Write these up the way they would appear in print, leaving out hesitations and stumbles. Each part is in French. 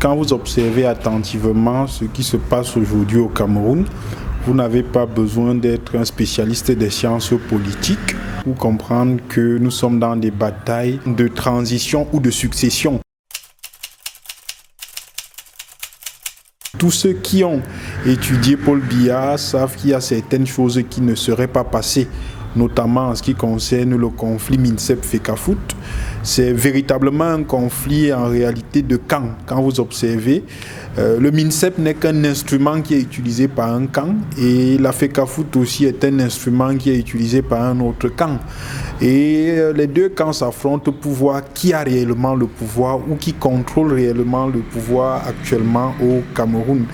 quand vous observez attentivement ce qui se passe aujourd'hui au Cameroun, vous n'avez pas besoin d'être un spécialiste des sciences politiques pour comprendre que nous sommes dans des batailles de transition ou de succession. Tous ceux qui ont étudié Paul Biya savent qu'il y a certaines choses qui ne seraient pas passées, notamment en ce qui concerne le conflit MINSEP-FECAFOOT. C'est véritablement un conflit en réalité de camp. Quand vous observez, le MINSEP n'est qu'un instrument qui est utilisé par un camp et la FECAFOOT aussi est un instrument qui est utilisé par un autre camp. Et les deux camps s'affrontent pour voir qui a réellement le pouvoir ou qui contrôle réellement le pouvoir actuellement au Cameroun.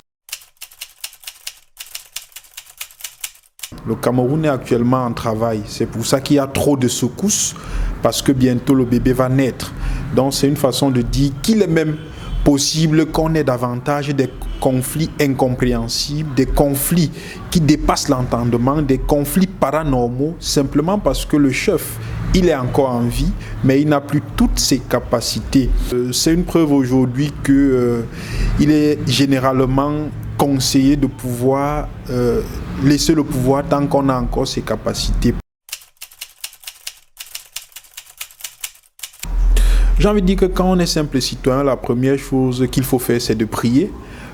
Le Cameroun est actuellement en travail. C'est pour ça qu'il y a trop de secousses, parce que bientôt le bébé va naître. Donc c'est une façon de dire qu'il est même possible qu'on ait davantage des conflits incompréhensibles, des conflits qui dépassent l'entendement, des conflits paranormaux, simplement parce que le chef, il est encore en vie, mais il n'a plus toutes ses capacités. C'est une preuve aujourd'hui qu'il est généralement conseillé de pouvoir laisser le pouvoir tant qu'on a encore ses capacités. J'ai envie de dire que quand on est simple citoyen, la première chose qu'il faut faire, c'est de prier.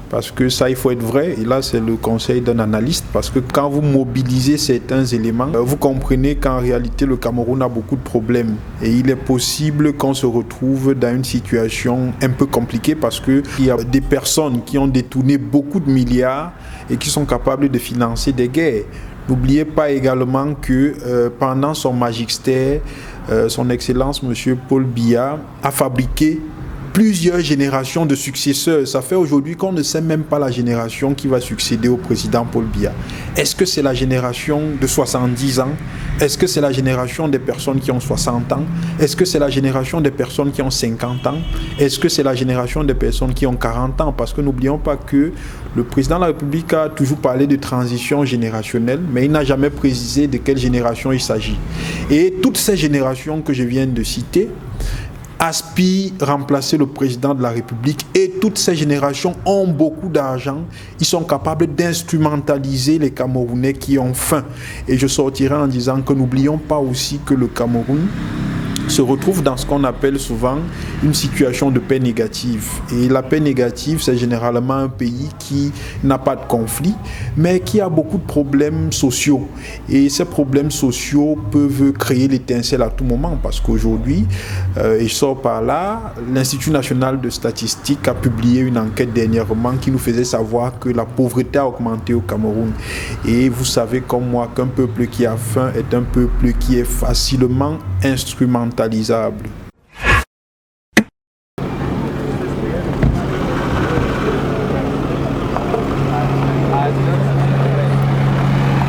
Parce que ça, il faut être vrai. Et là, c'est le conseil d'un analyste. Parce que quand vous mobilisez certains éléments, vous comprenez qu'en réalité, le Cameroun a beaucoup de problèmes. Et il est possible qu'on se retrouve dans une situation un peu compliquée parce qu'il y a des personnes qui ont détourné beaucoup de milliards et qui sont capables de financer des guerres. N'oubliez pas également que pendant son magistère, son Excellence, M. Paul Biya, a fabriqué plusieurs générations de successeurs. Ça fait aujourd'hui qu'on ne sait même pas la génération qui va succéder au président Paul Biya. Est-ce que c'est la génération de 70 ans? Est-ce que c'est la génération des personnes qui ont 60 ans? Est-ce que c'est la génération des personnes qui ont 50 ans? Est-ce que c'est la génération des personnes qui ont 40 ans? Parce que n'oublions pas que le président de la République a toujours parlé de transition générationnelle, mais il n'a jamais précisé de quelle génération il s'agit. Et toutes ces générations que je viens de citer aspirent à remplacer le président de la République et toutes ces générations ont beaucoup d'argent. Ils sont capables d'instrumentaliser les Camerounais qui ont faim. Et je sortirai en disant que n'oublions pas aussi que le Cameroun se retrouve dans ce qu'on appelle souvent une situation de paix négative. Et la paix négative, c'est généralement un pays qui n'a pas de conflit, mais qui a beaucoup de problèmes sociaux. Et ces problèmes sociaux peuvent créer l'étincelle à tout moment, parce qu'aujourd'hui, et je sors par là, l'Institut national de statistique a publié une enquête dernièrement qui nous faisait savoir que la pauvreté a augmenté au Cameroun. Et vous savez comme moi qu'un peuple qui a faim est un peuple qui est facilement instrumentalisable.